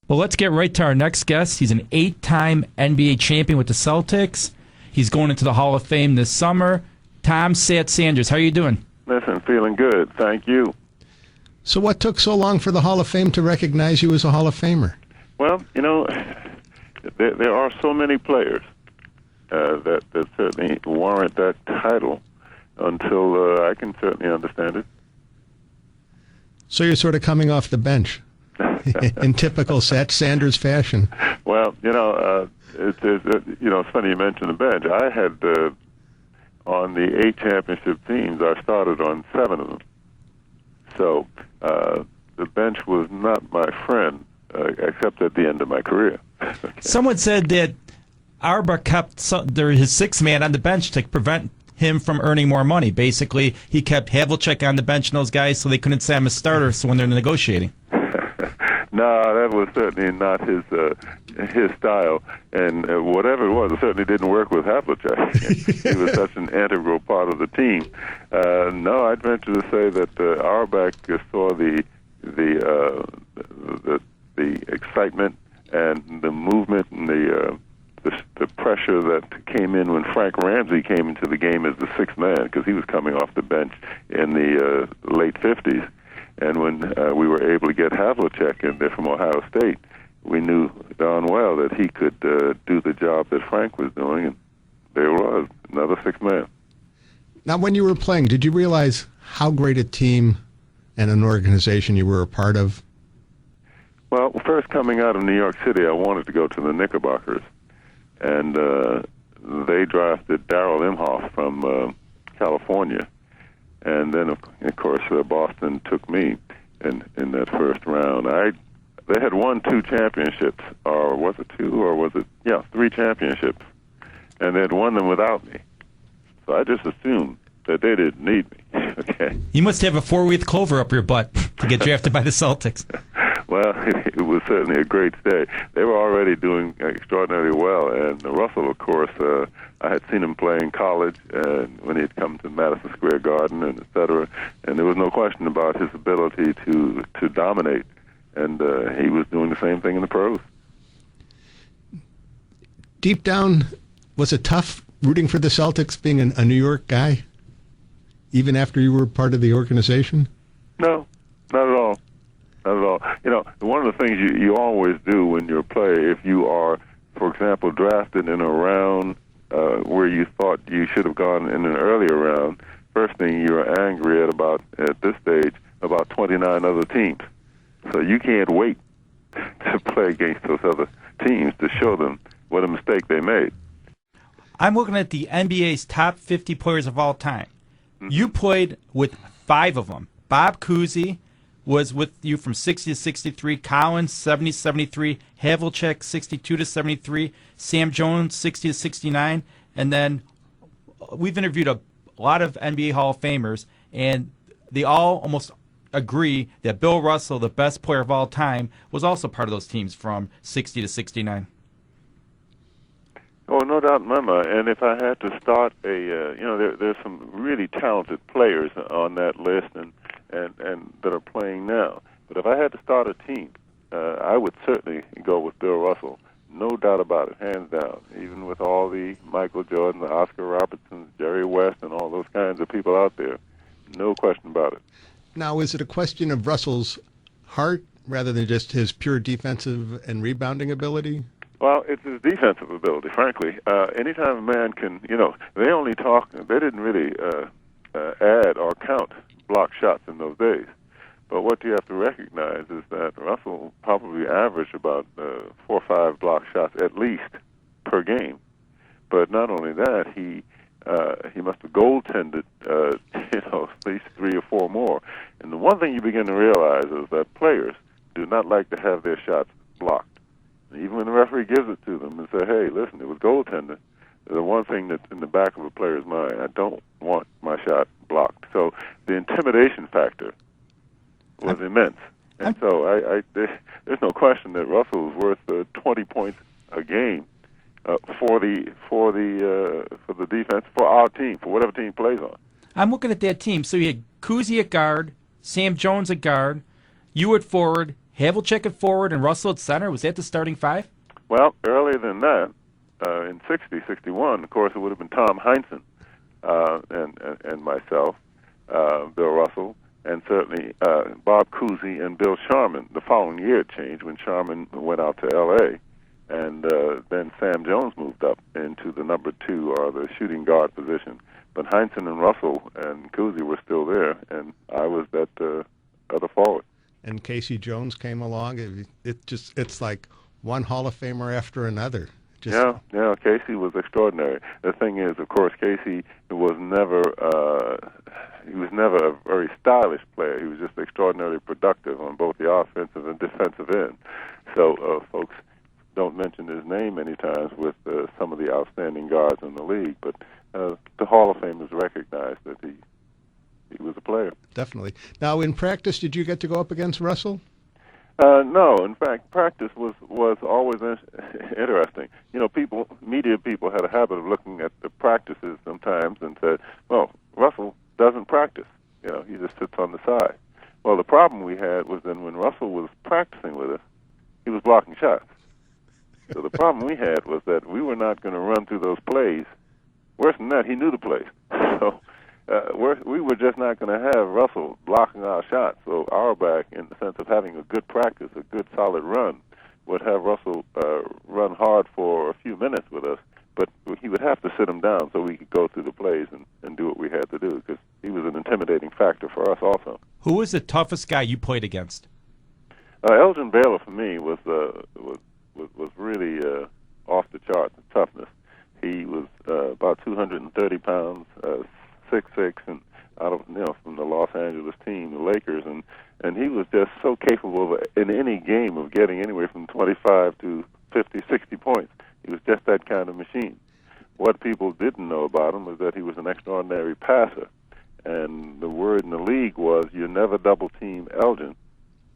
Well, let's get right to our next guest. He's an 8-time NBA champion with the Celtics. He's going into the Hall of Fame this summer. Satch Sanders, how are you doing? Listen, feeling good. Thank you. So what took so long for the Hall of Fame to recognize you as a Hall of Famer? Well, there are so many players that certainly warrant that title until I can certainly understand it. So you're sort of coming off the bench in typical Satch Sanders fashion. Well, it's funny you mentioned the bench. I had on the 8 championship teams, I started on 7 of them. So the bench was not my friend, except at the end of my career. Okay. Someone said that Auerbach kept his 6th man on the bench to prevent him from earning more money. Basically, he kept Havlicek on the bench and those guys so they couldn't say I'm a starter. So when they're negotiating. No, that was certainly not his style, and whatever it was, it certainly didn't work with Havlicek. He was such an integral part of the team. No, I'd venture to say that Auerbach saw the excitement and the movement and the pressure that came in when Frank Ramsey came into the game as the 6th man, because he was coming off the bench in the late 50s. And when we were able to get Havlicek in there from Ohio State, we knew darn well that he could do the job that Frank was doing, and there was, another 6th man. Now, when you were playing, did you realize how great a team and an organization you were a part of? Well, first coming out of New York City, I wanted to go to the Knickerbockers, and they drafted Darrell Imhoff from California. And then, of course, Boston took me in that first round. They had won 2 championships, or was it 2, or was it, 3 championships, and they had won them without me. So I just assumed that they didn't need me. Okay. You must have a 4-wreath clover up your butt to get drafted by the Celtics. Well, it was certainly a great stay. They were already doing extraordinarily well, and Russell, of course, I had seen him play in college, and when he had come to Madison Square Garden, and et cetera, and there was no question about his ability to dominate, and he was doing the same thing in the pros. Deep down, was it tough rooting for the Celtics, being a New York guy, even after you were part of the organization? No, not at all. Not at all. One of the things you always do when you're a player, if you are, for example, drafted in a round where you thought you should have gone in an earlier round, first thing you're angry at this stage, about 29 other teams. So you can't wait to play against those other teams to show them what a mistake they made. I'm looking at the NBA's top 50 players of all time. Mm-hmm. You played with 5 of them. Bob Cousy was with you from 60 to 63, Collins 70 to 73, Havlicek 62 to 73, Sam Jones 60 to 69, and then we've interviewed a lot of NBA Hall of Famers, and they all almost agree that Bill Russell, the best player of all time, was also part of those teams from 60 to 69. Oh, no doubt in my mind. And if I had to start there's some really talented players on that list and that are playing now. But if I had to start a team, I would certainly go with Bill Russell. No doubt about it, hands down. Even with all the Michael Jordan, the Oscar Robertsons, Jerry West, and all those kinds of people out there, no question about it. Now, is it a question of Russell's heart rather than just his pure defensive and rebounding ability? Well, it's his defensive ability, frankly. Anytime a man can, they didn't really add or count block shots in those days. But what you have to recognize is that Russell probably averaged about 4 or 5 block shots at least per game. But not only that, he must have goaltended, at least 3 or 4 more. And the one thing you begin to realize is that players do not like to have their shots blocked. Even when the referee gives it to them and say, hey, listen, it was goaltender, the one thing that's in the back of a player's mind, I don't want my shot blocked. So the intimidation factor was immense. And so there's no question that Russell was worth 20 points a game for the defense, for our team, for whatever team plays on. I'm looking at that team. So you had Cousy at guard, Sam Jones at guard, you at forward, Havlicek at forward and Russell at center. Was that the starting five? Well, earlier than that, in 60, 61, of course, it would have been Tom Heinsohn and myself, Bill Russell, and certainly Bob Cousy and Bill Sharman. The following year it changed when Sharman went out to L.A., and then Sam Jones moved up into the number 2 or the shooting guard position. But Heinsohn and Russell and Cousy were still there, and I was that other forward. And Casey Jones came along. It's like one Hall of Famer after another. Yeah, Casey was extraordinary. The thing is, of course, Casey was never a very stylish player. He was just extraordinarily productive on both the offensive and defensive end. So folks don't mention his name many times with some of the outstanding guards in the league, but the Hall of Famers recognize that he was a player. Definitely. Now, in practice, did you get to go up against Russell? No, in fact, practice was always interesting. You know, media people had a habit of looking at the practices sometimes and said, well, Russell doesn't practice. You know, he just sits on the side. Well, the problem we had was then when Russell was practicing with us, he was blocking shots. So the problem we had was that we were not going to run through those plays. Worse than that, he knew the plays. So we were just not going to have Russell blocking our shots. So Auerbach, in the sense of having a good practice, a good solid run, would have Russell run hard for a few minutes with us, but he would have to sit him down so we could go through the plays and do what we had to do, because he was an intimidating factor for us also. Who was the toughest guy you played against? Elgin Baylor, for me, was really off the charts in toughness. He was about 230 pounds, 6'6", and out of from the Los Angeles team, the Lakers, and he was just so capable of, in any game, of getting anywhere from 25 to 50, 60 points. He was just that kind of machine. What people didn't know about him was that he was an extraordinary passer, and the word in the league was you never double team Elgin,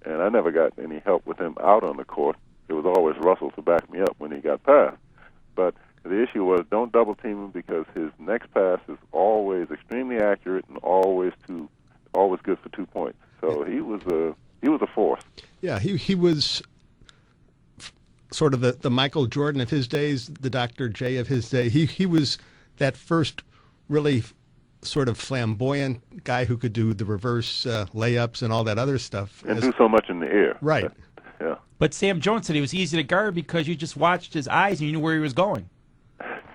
and I never got any help with him out on the court. It was always Russell to back me up when he got past. But the issue was don't double team him, because his next pass is always extremely accurate and always good for 2 points. So he was a force. Yeah, he was sort of the Michael Jordan of his days, the Dr. J of his day. He was that first really sort of flamboyant guy who could do the reverse layups and all that other stuff. And do so much in the air. Right. Yeah. But Sam Jones said he was easy to guard because you just watched his eyes and you knew where he was going.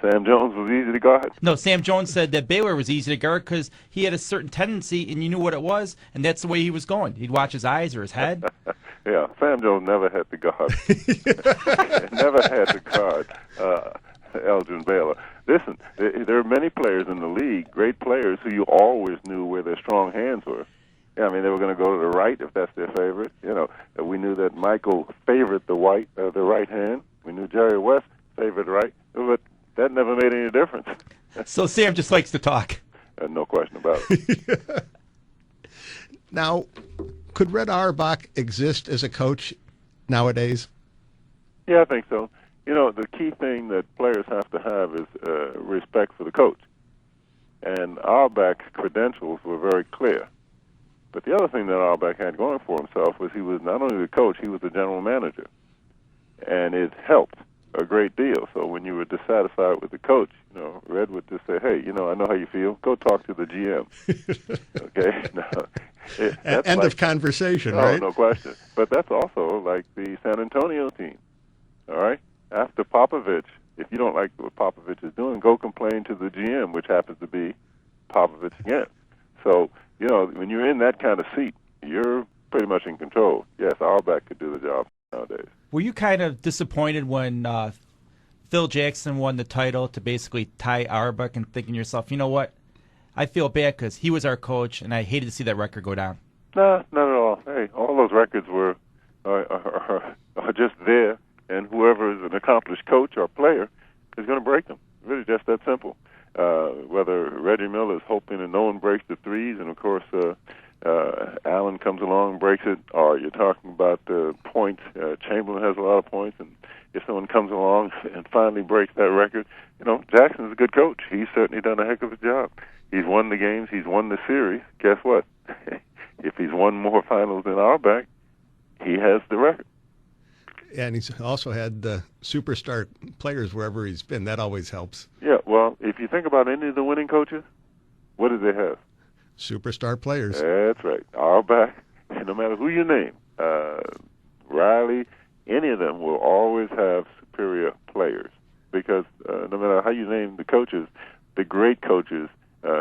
Sam Jones was easy to guard? No, Sam Jones said that Baylor was easy to guard because he had a certain tendency and you knew what it was, and that's the way he was going. He'd watch his eyes or his head. Yeah, Sam Jones never had to guard. Never had to guard Elgin Baylor. Listen, there are many players in the league, great players, who you always knew where their strong hands were. Yeah, I mean, they were going to go to the right if that's their favorite. You know, we knew that Michael favored the right hand. We knew Jerry West favored right, but that never made any difference. So Sam just likes to talk. No question about it. Now, could Red Auerbach exist as a coach nowadays? Yeah, I think so. You know, the key thing that players have to have is respect for the coach. And Auerbach's credentials were very clear. But the other thing that Auerbach had going for himself was he was not only the coach, he was the general manager. And it helped a great deal. So when you were dissatisfied with the coach, you know, Red would just say, hey, you know, I know how you feel. Go talk to the GM. Okay? Now, End of conversation, oh, right? No question. But that's also like the San Antonio team. All right? After Popovich, if you don't like what Popovich is doing, go complain to the GM, which happens to be Popovich again. So, you know, when you're in that kind of seat, you're pretty much in control. Yes, Auerbach could do the job nowadays. Were you kind of disappointed when Phil Jackson won the title to basically tie Auerbach, and thinking to yourself, you know what, I feel bad because he was our coach, and I hated to see that record go down? No, not at all. Hey, all those records are just there, and whoever is an accomplished coach or player is going to break them. Really just that simple. Whether Reggie Miller is hoping and no one breaks the threes, and of course Allen comes along and breaks it, or you're talking about points. Chamberlain has a lot of points, and if someone comes along and finally breaks that record, you know, Jackson's a good coach. He's certainly done a heck of a job. He's won the games. He's won the series. Guess what? If he's won more finals than Auerbach, he has the record. And he's also had superstar players wherever he's been. That always helps. Yeah, well, if you think about any of the winning coaches, what do they have? Superstar players. That's right. All back, no matter who you name, Riley, any of them will always have superior players because no matter how you name the coaches, the great coaches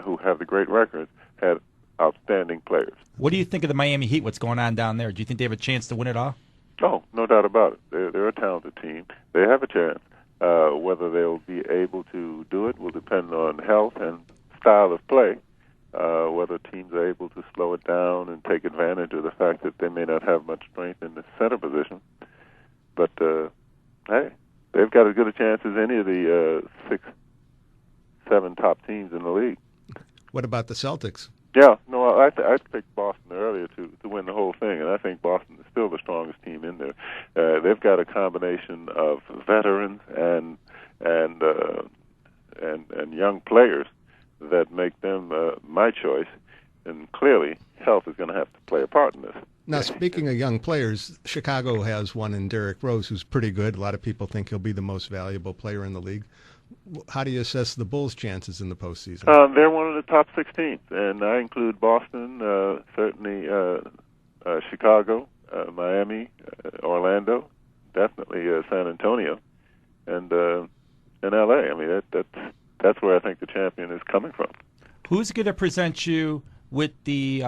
who have the great records had outstanding players. What do you think of the Miami Heat, what's going on down there? Do you think they have a chance to win it all? Oh, no doubt about it. They're a talented team. They have a chance. Whether they'll be able to do it will depend on health and style of play. Whether teams are able to slow it down and take advantage of the fact that they may not have much strength in the center position. But, hey, they've got as good a chance as any of the 6, 7 top teams in the league. What about the Celtics? Yeah, no, I picked Boston earlier to win the whole thing, and I think Boston is still the strongest team in there. They've got a combination of veterans and young players that make them my choice, and clearly health is going to have to play a part in this. Now, speaking of young players, Chicago has one in Derrick Rose who's pretty good. A lot of people think he'll be the most valuable player in the league. How do you assess the Bulls' chances in the postseason? They're one of the top 6 teams, and I include Boston, certainly Chicago, Miami, Orlando, definitely San Antonio, and L.A. I mean, that's where I think the champion is coming from. Who's going to present you with the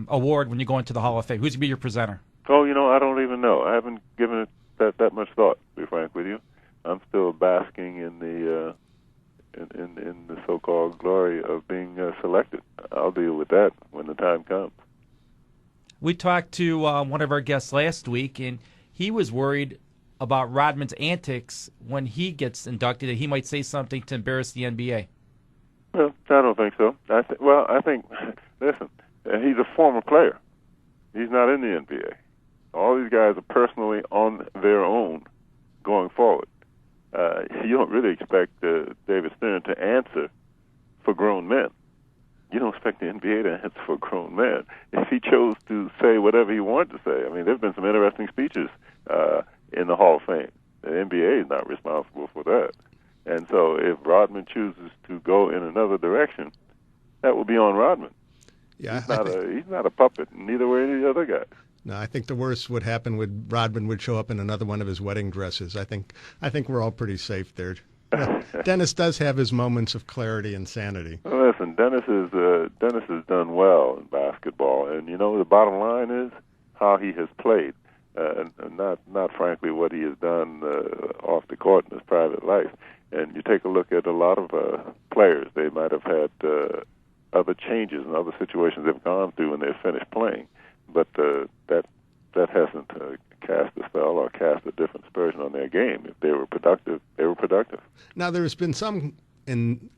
award when you go into the Hall of Fame? Who's going to be your presenter? Oh, I don't even know. I haven't given it that much thought, to be frank with you. I'm still basking in the so-called glory of being selected. I'll deal with that when the time comes. We talked to one of our guests last week, and he was worried about Rodman's antics when he gets inducted, that he might say something to embarrass the NBA. Well, I don't think so. I think, listen, he's a former player. He's not in the NBA. All these guys are personally on their own going forward. You don't really expect David Stern to answer for grown men. You don't expect the NBA to answer for a grown man. If he chose to say whatever he wanted to say, I mean, there have been some interesting speeches in the Hall of Fame. The NBA is not responsible for that. And so if Rodman chooses to go in another direction, that will be on Rodman. Yeah, he's not a puppet, neither were any other guys. No, I think the worst would happen would Rodman would show up in another one of his wedding dresses. I think we're all pretty safe there. Dennis does have his moments of clarity and sanity. Well, listen, Dennis has done well in basketball, and the bottom line is how he has played, and not frankly what he has done off the court in his private life. And you take a look at a lot of players; they might have had other changes and other situations they've gone through when they've finished playing, but that hasn't cast a spell or cast a different aspersion on their game. If they were productive, they were productive. Now, there's been some in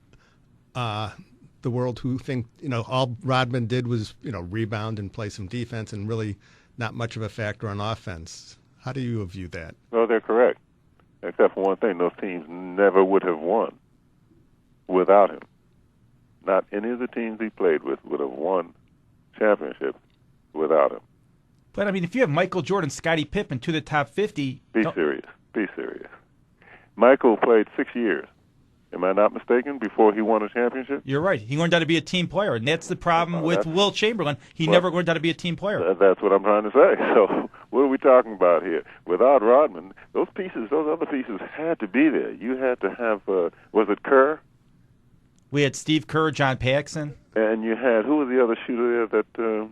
the world who think, all Rodman did was, rebound and play some defense and really not much of a factor on offense. How do you view that? No, they're correct. Except for one thing, those teams never would have won without him. Not any of the teams he played with would have won championships without him. But, I mean, if you have Michael Jordan, Scottie Pippen to the top 50... Be serious. Michael played 6 years. Am I not mistaken? Before he won a championship? You're right. He learned how to be a team player, and that's the problem with Wilt Chamberlain. He never learned how to be a team player. That's what I'm trying to say. So what are we talking about here? Without Rodman, those other pieces had to be there. You had to have, was it Kerr? We had Steve Kerr, John Paxson. And you had, who was the other shooter there that...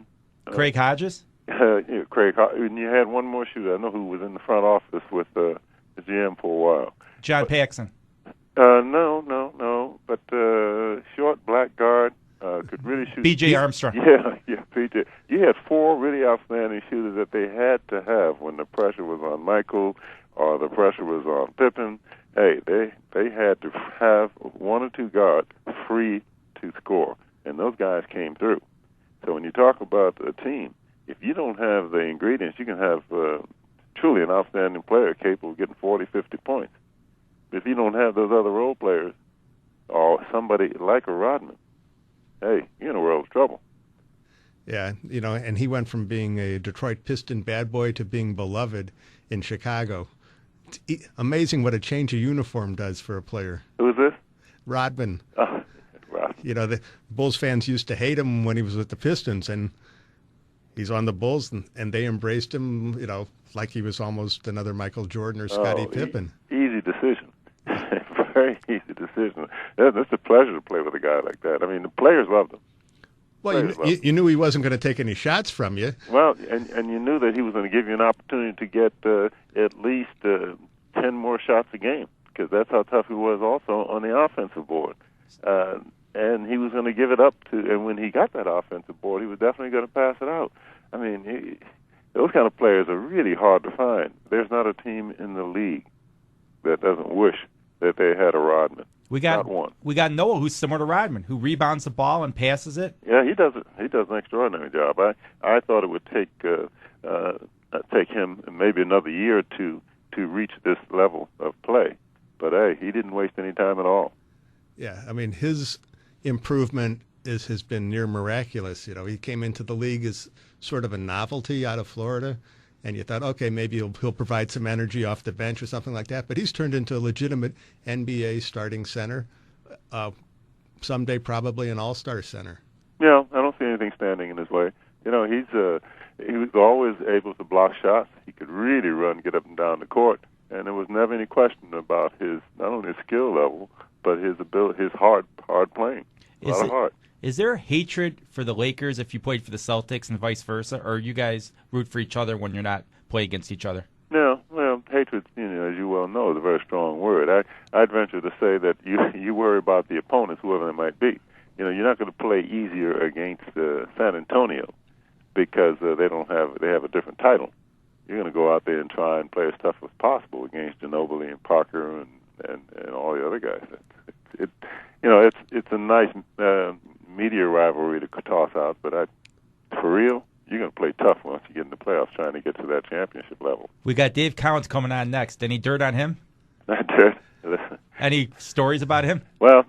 Craig Hodges? Craig Hodges. And you had one more shooter. I know who was in the front office with the GM for a while. John Paxson. No. But short black guard could really shoot. B.J. Armstrong. Yeah, B.J. You had 4 really outstanding shooters that they had to have when the pressure was on Michael or the pressure was on Pippen. Hey, they had to have 1 or 2 guards free to score, and those guys came through. So when you talk about a team, if you don't have the ingredients, you can have truly an outstanding player capable of getting 40, 50 points. If you don't have those other role players or somebody like a Rodman, hey, you're in a world of trouble. Yeah, and he went from being a Detroit Piston bad boy to being beloved in Chicago. It's amazing what a change of uniform does for a player. Who is this? Rodman. Oh, Rodman. The Bulls fans used to hate him when he was with the Pistons, and he's on the Bulls, and they embraced him, like he was almost another Michael Jordan or Scottie Pippen. Easy decision. Very easy decision. It's a pleasure to play with a guy like that. I mean, the players loved him. Well, you knew he wasn't going to take any shots from you. Well, and you knew that he was going to give you an opportunity to get at least 10 more shots a game, because that's how tough he was also on the offensive board. And he was going to give it up to, and when he got that offensive board, he was definitely going to pass it out. I mean, those kind of players are really hard to find. There's not a team in the league that doesn't wish that they had a Rodman. We got Not one. We got Noah, who's similar to Rodman, who rebounds the ball and passes it. Yeah, he does it. He does an extraordinary job. I thought it would take him maybe another year or two to reach this level of play, but hey, he didn't waste any time at all. Yeah, I mean, his improvement has been near miraculous. He came into the league as sort of a novelty out of Florida, and you thought, okay, maybe he'll provide some energy off the bench or something like that. But he's turned into a legitimate NBA starting center, someday probably an all-star center. Yeah, I don't see anything standing in his way. He was always able to block shots. He could really run, get up and down the court, and there was never any question about his not only his skill level but his ability, his hard playing. A lot of heart. Is there hatred for the Lakers if you played for the Celtics and vice versa, or you guys root for each other when you're not playing against each other? No, well, hatred, as you well know, is a very strong word. I'd venture to say that you worry about the opponents, whoever they might be. You're not going to play easier against San Antonio because they have a different title. You're going to go out there and try and play as tough as possible against Ginobili and Parker and all the other guys. It's a nice media rivalry to toss out, but for real, you're going to play tough once you get in the playoffs trying to get to that championship level. We got Dave Collins coming on next. Any dirt on him? Not dirt. Any stories about him? Well,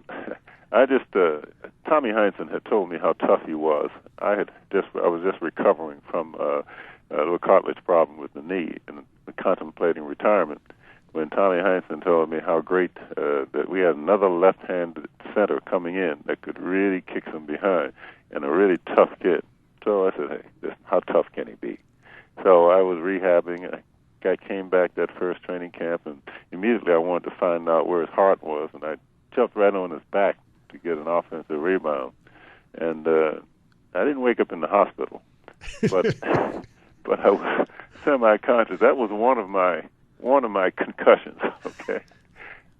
Tommy Heinsohn had told me how tough he was. I was just recovering from a little cartilage problem with the knee and contemplating retirement when Tommy Heinsohn told me how great that we had another left-handed center coming in that could really kick some behind and a really tough kid. So I said, hey, how tough can he be? So I was rehabbing. I came back that first training camp, and immediately I wanted to find out where his heart was, and I jumped right on his back to get an offensive rebound. And I didn't wake up in the hospital, but I was semi-conscious. That was one of my concussions. Okay,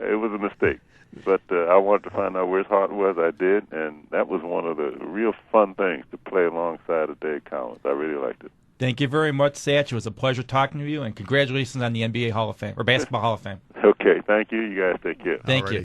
it was a mistake, but I wanted to find out where his heart was. I did, and that was one of the real fun things to play alongside of Dave Collins. I really liked it. Thank you very much, Satch. It was a pleasure talking to you, and congratulations on the NBA Hall of Fame, or Basketball Hall of Fame. Okay, thank you. You guys take care. Thank you.